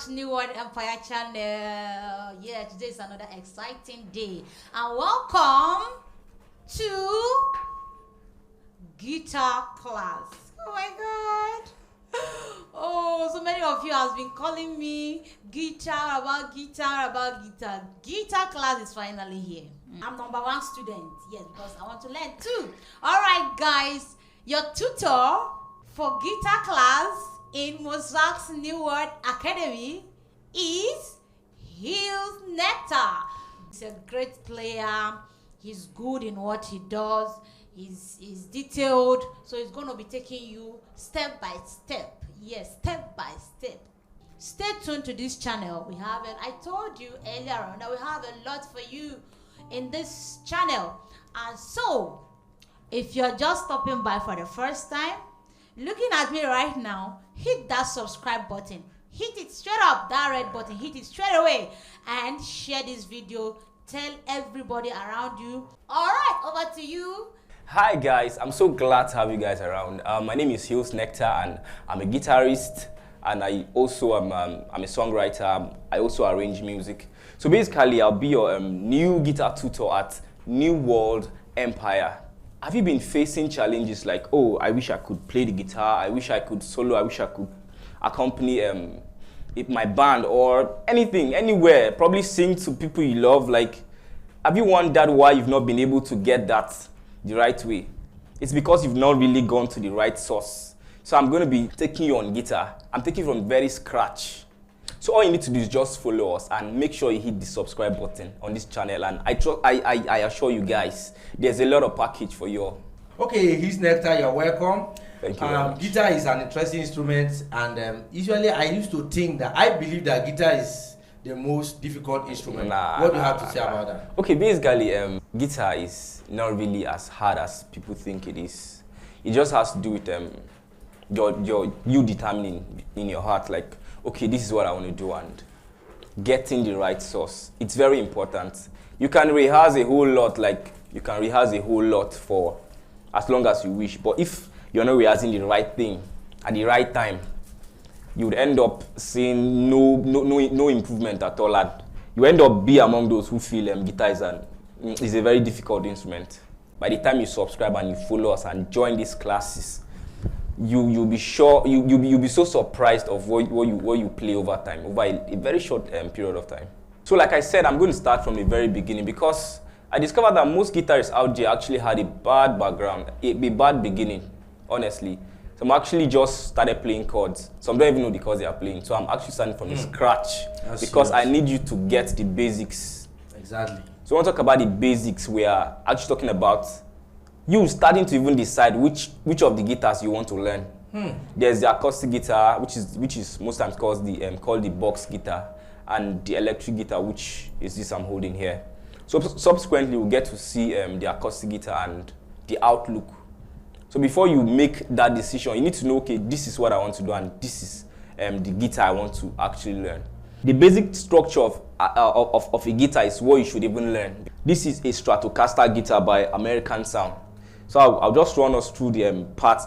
New World Empire channel. Yeah, today is another exciting day. And welcome to guitar class. Oh my god. Oh, so many of you have been calling me guitar about guitar. Guitar class is finally here. I'm number one student, yes, because I want to learn too. Alright guys, your tutor for guitar class in MOSAX New World Academy is Hills Nectar. He's a great player. He's good in what he does. He's detailed. So he's going to be taking you step by step. Yes, step by step. Stay tuned to this channel. We have it. I told you earlier on that we have a lot for you in this channel. And so, if you're just stopping by for the first time, looking at me right now, hit that subscribe button. Hit it straight up, that red button. Hit it straight away and share this video. Tell everybody around you. All right, over to you. Hi guys, I'm so glad to have you guys around. My name is Hills Nectar and I'm a guitarist, and I also am I'm a songwriter. I also arrange music. So basically, I'll be your new guitar tutor at New World Empire. Have you been facing challenges like, oh, I wish I could play the guitar, I wish I could solo, I wish I could accompany my band or anything, anywhere, probably sing to people you love? Like, have you wondered why you've not been able to get that the right way? It's because you've not really gone to the right source. So I'm going to be taking you on guitar. I'm taking from very scratch. So all you need to do is just follow us and make sure you hit the subscribe button on this channel. And I assure you guys, there's a lot of package for you all. Okay, Hills Nectar, you're welcome. Thank you. Guitar is an interesting instrument, and usually I used to think that I believe that guitar is the most difficult instrument. What do you have to say about that? Okay, basically, guitar is not really as hard as people think it is. It just has to do with you determining in your heart, like, okay, this is what I want to do, and getting the right source. It's very important. You can rehearse a whole lot, for as long as you wish. But if you're not rehearsing the right thing at the right time, you would end up seeing no improvement at all. And you end up be among those who feel guitar is a very difficult instrument. By the time you subscribe and you follow us and join these classes, you'll be so surprised of what you play over time, over a very short period of time. So like I said, I'm going to start from the very beginning, because I discovered that most guitarists out there actually had a bad background, a bad beginning, honestly. Some actually just started playing chords. Some don't even know the chords they are playing. So I'm actually starting from the scratch. That's because serious. I need you to get the basics. Exactly. So when we talk about the basics, we are actually talking about you starting to even decide which of the guitars you want to learn. There's the acoustic guitar, which is most times called the box guitar, and the electric guitar, which is this I'm holding here. So subsequently, we'll get to see the acoustic guitar and the outlook. So before you make that decision, you need to know, okay, this is what I want to do, and this is the guitar I want to actually learn. The basic structure of a guitar is what you should even learn. This is a Stratocaster guitar by American Sound. So I'll just run us through the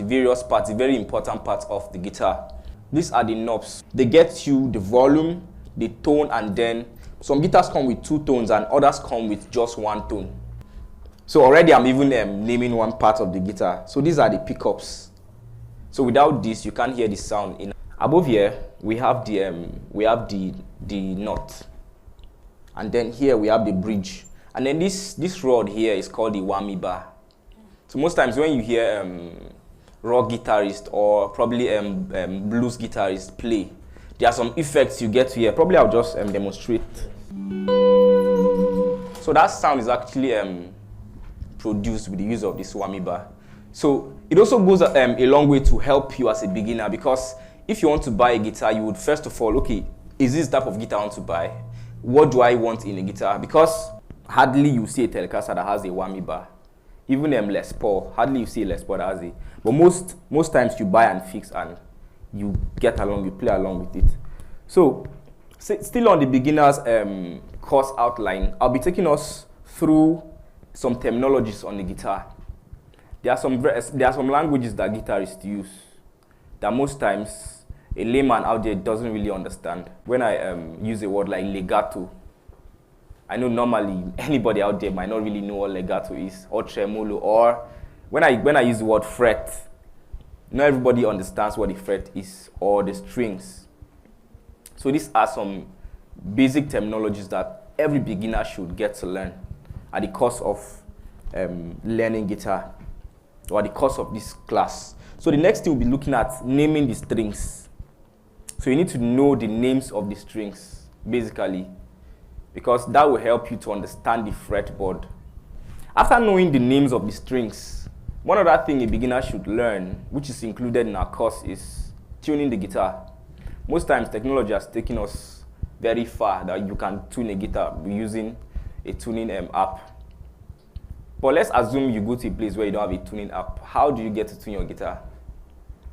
various parts, the very important parts of the guitar. These are the knobs. They get you the volume, the tone, and then some guitars come with 2 tones and others come with just 1 tone. So already I'm even naming one part of the guitar. So these are the pickups. So without this, you can't hear the sound. Above here, we have the nut, and then here we have the bridge, and then this rod here is called the whammy bar. So most times when you hear rock guitarist or probably blues guitarist play, there are some effects you get to hear. Probably I'll just demonstrate. So that sound is actually produced with the use of this whammy bar. So it also goes a long way to help you as a beginner, because if you want to buy a guitar, you would first of all, okay, is this type of guitar I want to buy? What do I want in a guitar? Because hardly you see a Telecaster that has a whammy bar. Even Les Paul, hardly you see a Les Paul that has it. But most times you buy and fix and you get along, you play along with it. So still on the beginner's course outline, I'll be taking us through some terminologies on the guitar. There are some languages that guitarists use that most times a layman out there doesn't really understand. When I use a word like legato, I know normally anybody out there might not really know what legato is, or tremolo, or when I use the word fret, not everybody understands what the fret is, or the strings. So these are some basic terminologies that every beginner should get to learn at the course of learning guitar, or at the course of this class. So the next thing we'll be looking at naming the strings. So you need to know the names of the strings, basically, because that will help you to understand the fretboard. After knowing the names of the strings, one other thing a beginner should learn, which is included in our course, is tuning the guitar. Most times technology has taken us very far that you can tune a guitar using a tuning app. But let's assume you go to a place where you don't have a tuning app. How do you get to tune your guitar?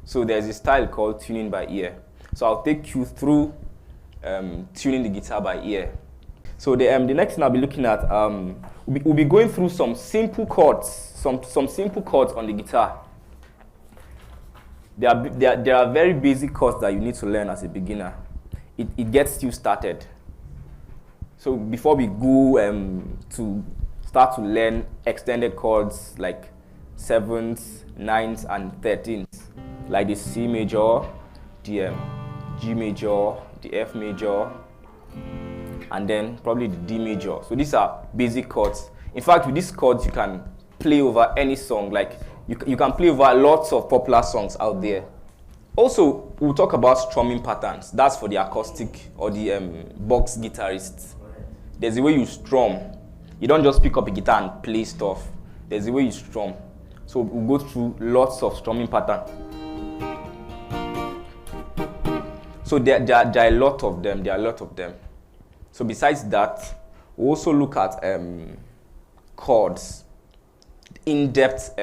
So there's a style called tuning by ear. So I'll take you through tuning the guitar by ear. So the next thing I'll be looking at, we'll be going through some simple chords, some simple chords on the guitar. There are very basic chords that you need to learn as a beginner. It gets you started. So before we go to start to learn extended chords like 7th, 9th, and 13th, like the C major, the G major, the F major, and then probably the D major. So these are basic chords. In fact, with these chords, you can play over any song. Like you can play over lots of popular songs out there. Also, we'll talk about strumming patterns. That's for the acoustic or the box guitarists. There's a way you strum. You don't just pick up a guitar and play stuff. There's a way you strum. So we'll go through lots of strumming patterns. So there are a lot of them. So besides that, we also look at chords, in-depth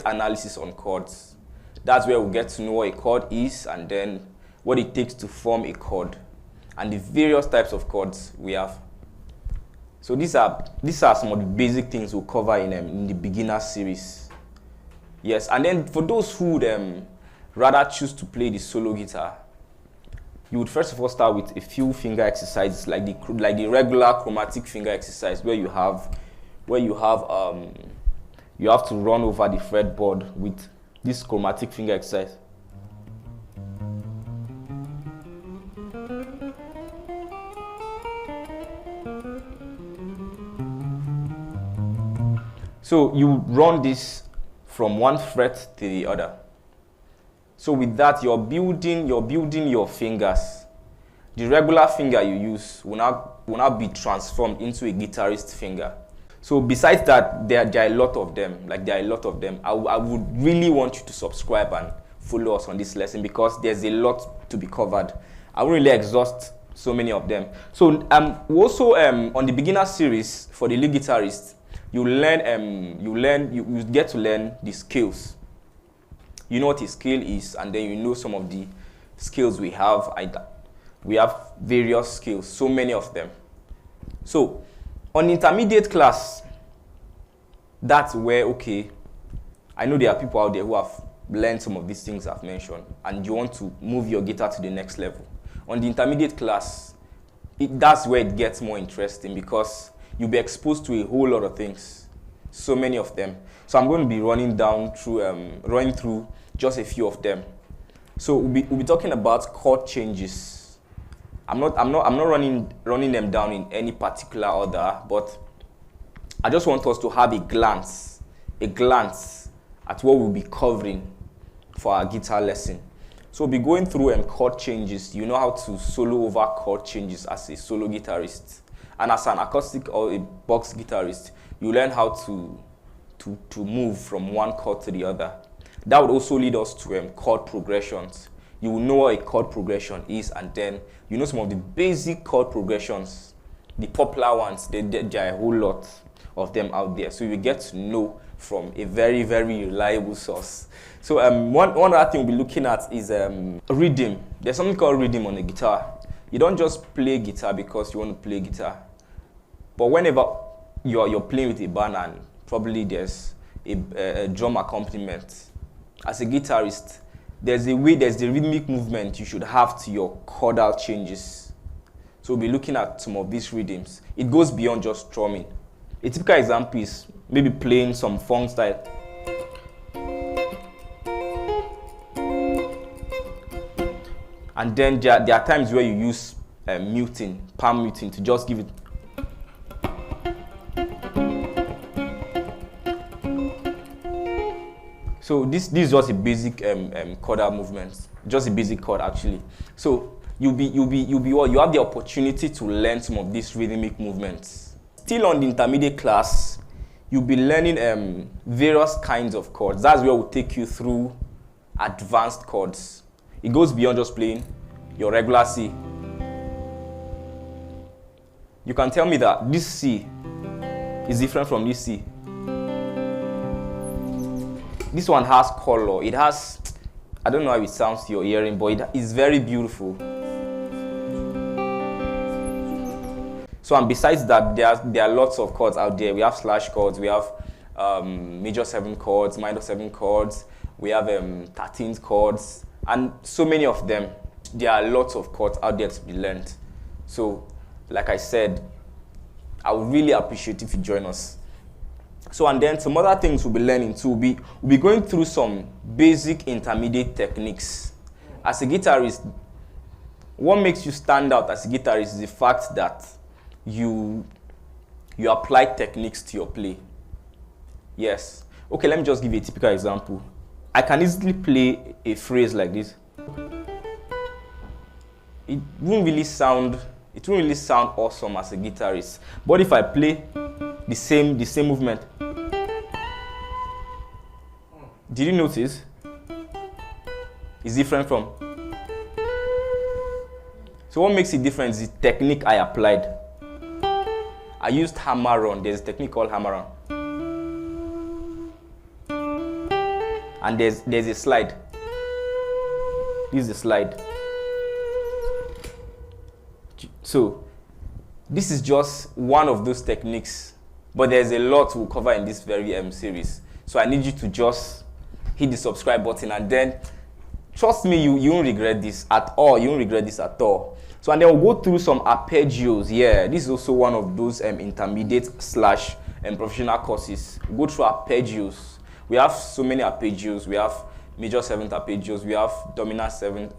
analysis on chords. That's where we get to know what a chord is, and then what it takes to form a chord, and the various types of chords we have. So these are some of the basic things we'll cover in the beginner series. Yes, and then for those who would rather choose to play the solo guitar, you would first of all start with a few finger exercises, like the regular chromatic finger exercise, where you have to run over the fretboard with this chromatic finger exercise. So you run this from one fret to the other. So with that, you're building your fingers. The regular finger you use will now be transformed into a guitarist finger. So besides that, there are a lot of them. I would really want you to subscribe and follow us on this lesson, because there's a lot to be covered. I won't really exhaust so many of them. So we also on the beginner series for the lead guitarist, you get to learn the scales. You know what a scale is, and then you know some of the scales we have. We have various scales, so many of them. So on intermediate class, that's where, okay, I know there are people out there who have learned some of these things I've mentioned, and you want to move your guitar to the next level. On the intermediate class, that's where it gets more interesting, because you'll be exposed to a whole lot of things, so many of them. So I'm going to be running through just a few of them. So we'll be talking about chord changes. I'm not running them down in any particular order, but I just want us to have a glance at what we'll be covering for our guitar lesson. So we'll be going through chord changes. You know how to solo over chord changes as a solo guitarist, and as an acoustic or a box guitarist, you learn how to move from one chord to the other. That would also lead us to chord progressions. You will know what a chord progression is, and then you know some of the basic chord progressions, the popular ones. There are a whole lot of them out there, so you get to know from a very, very reliable source. So one other thing we'll be looking at is rhythm. There's something called rhythm on the guitar. You don't just play guitar because you want to play guitar, but whenever you're playing with a band and probably there's a drum accompaniment, as a guitarist, there's the rhythmic movement you should have to your chordal changes. So we'll be looking at some of these rhythms. It goes beyond just strumming. A typical example is maybe playing some funk style. And then there are times where you use muting, palm muting, to just give it. So this is just a basic chordal movement, just a basic chord actually. So you have the opportunity to learn some of these rhythmic movements. Still on the intermediate class, you'll be learning various kinds of chords. That's where we'll take you through advanced chords. It goes beyond just playing your regular C. You can tell me that this C is different from this C. This one has color. It has, I don't know how it sounds to your hearing, but it is very beautiful. So, and besides that, there are lots of chords out there. We have slash chords, we have major 7 chords, minor 7 chords, we have 13th chords, and so many of them. There are lots of chords out there to be learned. So, like I said, I would really appreciate if you join us. So, and then some other things we'll be learning too. We'll be going through some basic intermediate techniques. As a guitarist, what makes you stand out as a guitarist is the fact that you apply techniques to your play. Yes. Okay, let me just give you a typical example. I can easily play a phrase like this. It won't really sound awesome as a guitarist. But if I play the same movement, did you notice? It's different from. So what makes it different is the technique I applied. I used hammer-on. There's a technique called hammer-on. And there's a slide. This is the slide. So this is just one of those techniques, but there's a lot we'll cover in this very series. So I need you to just hit the subscribe button, and then trust me, you won't regret this at all. You won't regret this at all. So, and then we'll go through some arpeggios. Yeah, this is also one of those intermediate / professional courses. We'll go through arpeggios. We have so many arpeggios. We have major 7th arpeggios. We have dominant 7th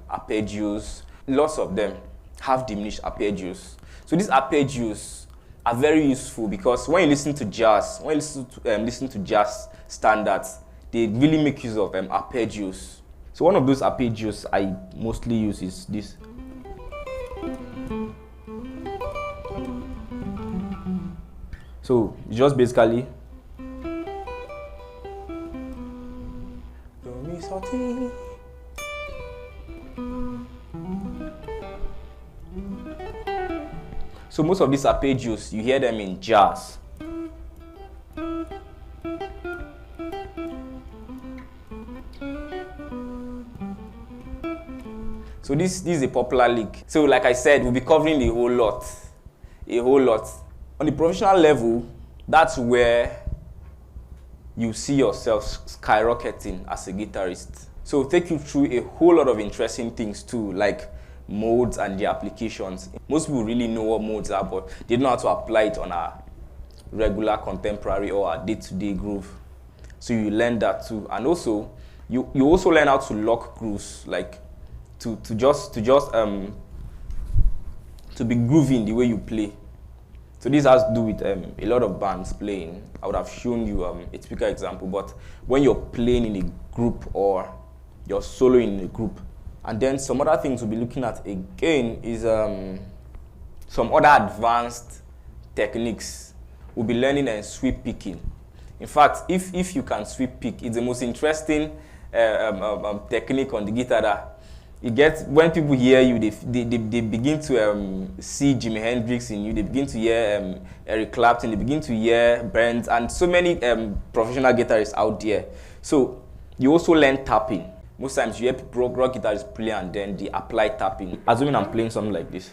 arpeggios. Lots of them have diminished arpeggios. So these arpeggios are very useful because when you listen to jazz, when you listen to jazz standards, they really make use of arpeggios. So one of those arpeggios I mostly use is this. So just basically so most of these arpeggios, you hear them in jazz. So this is a popular lick. So like I said, we'll be covering a whole lot. On the professional level, that's where you see yourself skyrocketing as a guitarist. So take you through a whole lot of interesting things too, like modes and the applications. Most people really know what modes are, but they don't know how to apply it on a regular, contemporary, or a day-to-day groove. So you learn that too, and also you also learn how to lock grooves, like to be grooving the way you play. So this has to do with a lot of bands playing. I would have shown you a typical example, but when you're playing in a group or you're soloing in a group. And then some other things we'll be looking at again is some other advanced techniques. We'll be learning sweep picking. In fact, if you can sweep pick, it's the most interesting technique on the guitar that it gets, when people hear you, they begin to see Jimi Hendrix in you, they begin to hear Eric Clapton, they begin to hear Brent, and so many professional guitarists out there. So you also learn tapping. Most times you hear rock guitarists play and then they apply tapping. Assuming I'm playing something like this.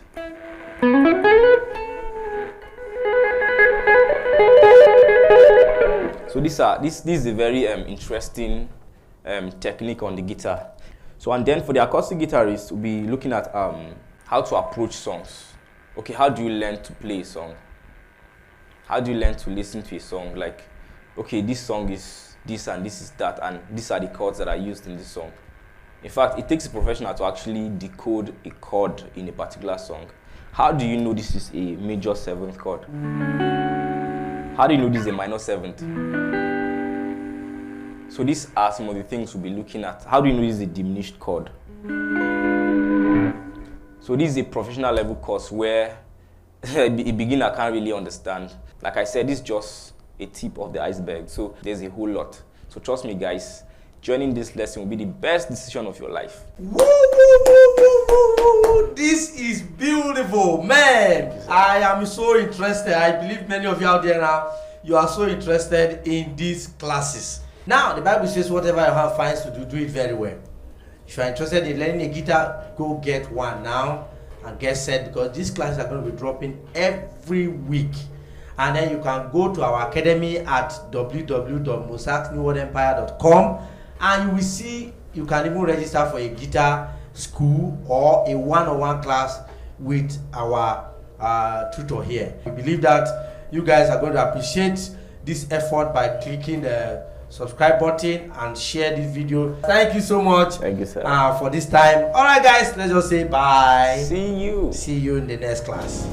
So this is a very interesting technique on the guitar. So and then for the acoustic guitarist, we'll be looking at how to approach songs. Okay, how do you learn to play a song? How do you learn to listen to a song? Like, okay, this song is this and this is that, and these are the chords that are used in this song. In fact, it takes a professional to actually decode a chord in a particular song. How do you know this is a major 7th chord? How do you know this is a minor 7th? So these are some of the things we'll be looking at. How do you know this is a diminished chord? So this is a professional level course where a beginner can't really understand. Like I said, this is just a tip of the iceberg. So there's a whole lot. So trust me, guys, joining this lesson will be the best decision of your life. Woo, woo, woo, woo, woo, woo. This is beautiful, man. I am so interested. I believe many of you out there now, you are so interested in these classes. Now, the Bible says whatever your hand finds to do, do it very well. If you are interested in learning a guitar, go get one now and get set, because these classes are going to be dropping every week. And then you can go to our academy at www.mosaxnewworldempire.com, and you will see you can even register for a guitar school or a one-on-one class with our tutor here. We believe that you guys are going to appreciate this effort by clicking the subscribe button and share this video. Thank you so much. Thank you, sir. For this time. All right, guys, let's just say bye. See you See you in the next class.